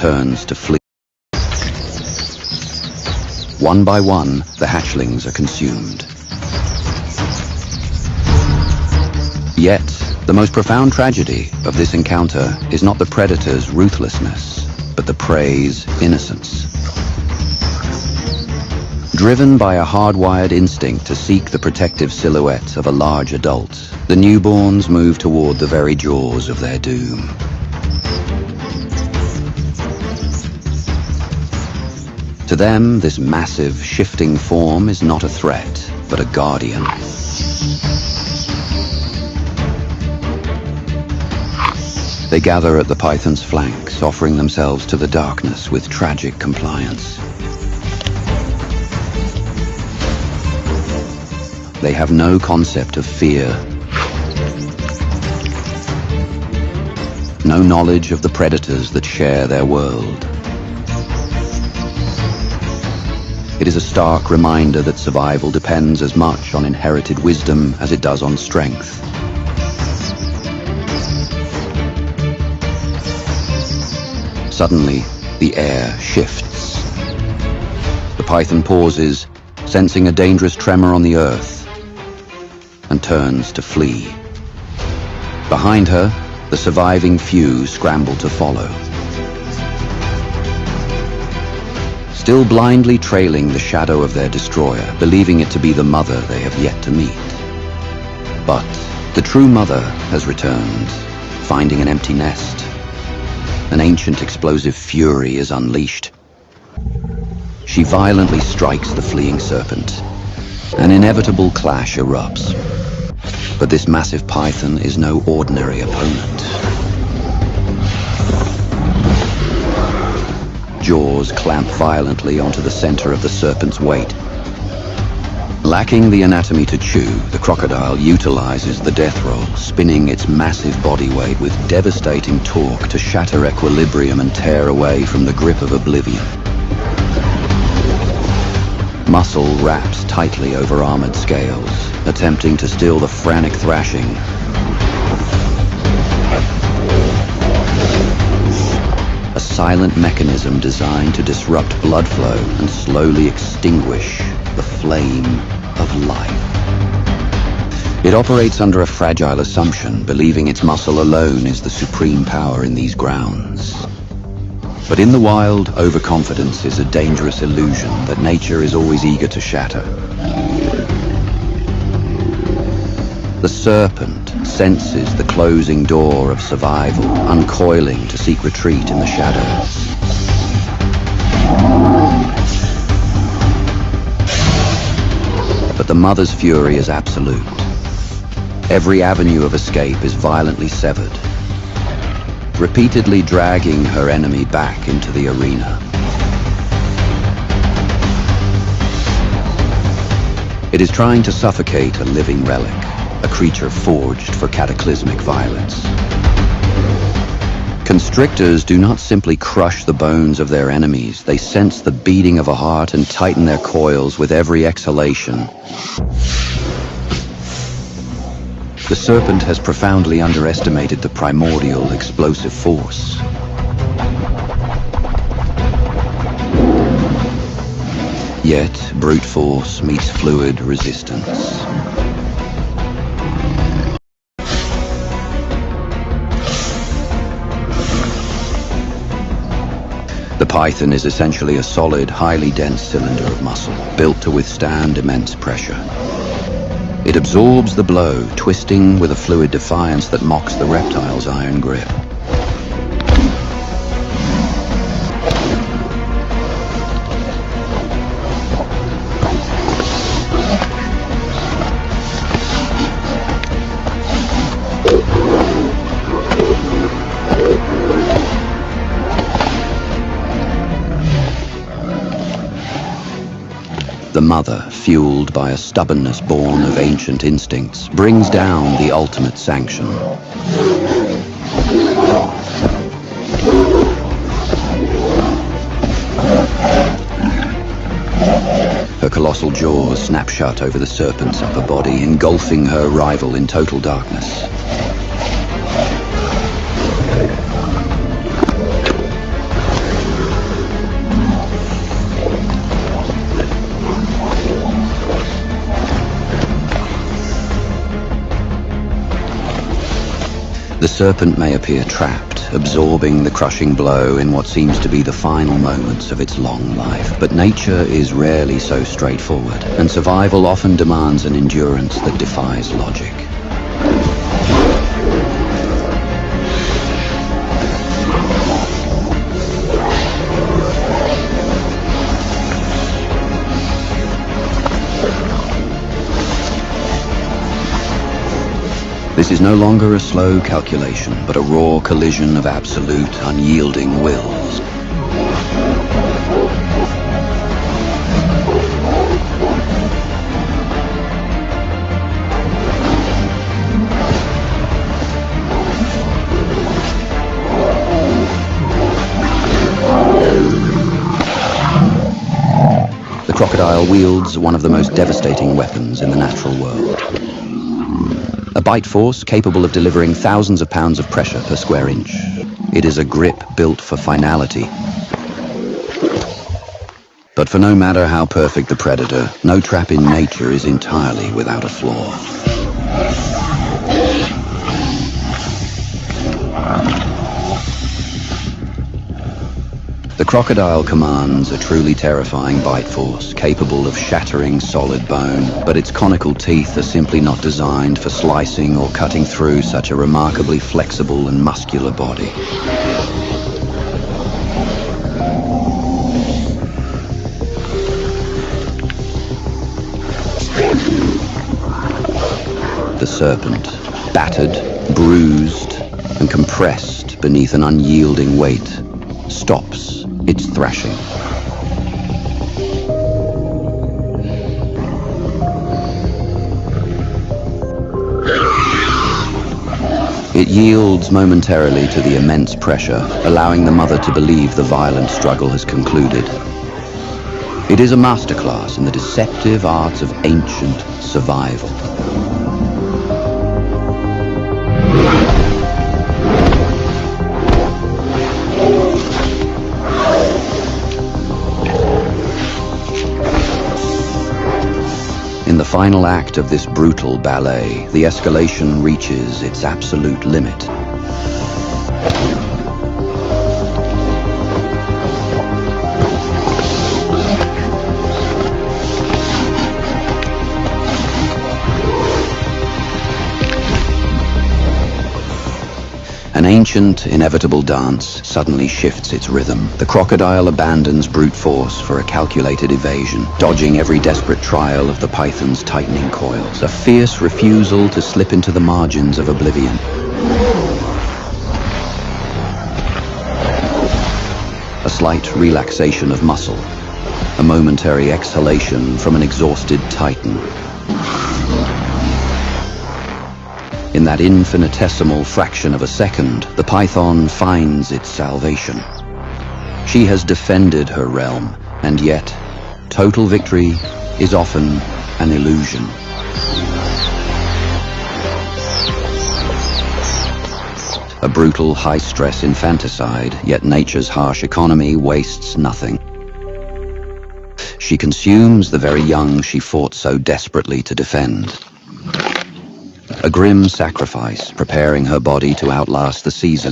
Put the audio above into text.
turns to flee. One by one, the hatchlings are consumed. Yet, the most profound tragedy of this encounter is not the predator's ruthlessness, but the prey's innocence. Driven by a hardwired instinct to seek the protective silhouette of a large adult, the newborns move toward the very jaws of their doom. To them, this massive, shifting form is not a threat, but a guardian. They gather at the python's flanks, offering themselves to the darkness with tragic compliance. They have no concept of fear, no knowledge of the predators that share their world. It is a stark reminder that survival depends as much on inherited wisdom as it does on strength. Suddenly, the air shifts. The python pauses, sensing a dangerous tremor on the earth, and turns to flee. Behind her, the surviving few scramble to follow. Still blindly trailing the shadow of their destroyer, believing it to be the mother they have yet to meet. But the true mother has returned, finding an empty nest. An ancient explosive fury is unleashed. She violently strikes the fleeing serpent. An inevitable clash erupts. But this massive python is no ordinary opponent. Jaws clamp violently onto the center of the serpent's weight. Lacking the anatomy to chew, the crocodile utilizes the death roll, spinning its massive body weight with devastating torque to shatter equilibrium and tear away from the grip of oblivion. Muscle wraps tightly over armored scales, attempting to still the frantic thrashing. A silent mechanism designed to disrupt blood flow and slowly extinguish the flame of life. It operates under a fragile assumption, believing its muscle alone is the supreme power in these grounds. But in the wild, overconfidence is a dangerous illusion that nature is always eager to shatter. The serpent senses the closing door of survival, uncoiling to seek retreat in the shadows. But the mother's fury is absolute. Every avenue of escape is violently severed, repeatedly dragging her enemy back into the arena. It is trying to suffocate a living relic, a creature forged for cataclysmic violence. Constrictors do not simply crush the bones of their enemies, they sense the beating of a heart and tighten their coils with every exhalation. The serpent has profoundly underestimated the primordial explosive force. Yet, brute force meets fluid resistance. The python is essentially a solid, highly dense cylinder of muscle, built to withstand immense pressure. It absorbs the blow, twisting with a fluid defiance that mocks the reptile's iron grip. The mother, fueled by a stubbornness born of ancient instincts, brings down the ultimate sanction. Her colossal jaws snap shut over the serpent's upper body, engulfing her rival in total darkness. The serpent may appear trapped, absorbing the crushing blow in what seems to be the final moments of its long life. But nature is rarely so straightforward, and survival often demands an endurance that defies logic. This is no longer a slow calculation, but a raw collision of absolute, unyielding wills. The crocodile wields one of the most devastating weapons in the natural world. A bite force capable of delivering thousands of pounds of pressure per square inch. It is a grip built for finality. But for no matter how perfect the predator, no trap in nature is entirely without a flaw. The crocodile commands a truly terrifying bite force, capable of shattering solid bone, but its conical teeth are simply not designed for slicing or cutting through such a remarkably flexible and muscular body. The serpent, battered, bruised, and compressed beneath an unyielding weight, stops its thrashing. It yields momentarily to the immense pressure, allowing the mother to believe the violent struggle has concluded. It is a masterclass in the deceptive arts of ancient survival. In the final act of this brutal ballet, the escalation reaches its absolute limit. An ancient, inevitable dance suddenly shifts its rhythm. The crocodile abandons brute force for a calculated evasion, dodging every desperate trial of the python's tightening coils, a fierce refusal to slip into the margins of oblivion. A slight relaxation of muscle, a momentary exhalation from an exhausted titan. In that infinitesimal fraction of a second, the python finds its salvation. She has defended her realm, and yet, total victory is often an illusion. A brutal, high-stress infanticide, yet nature's harsh economy wastes nothing. She consumes the very young she fought so desperately to defend. A grim sacrifice, preparing her body to outlast the season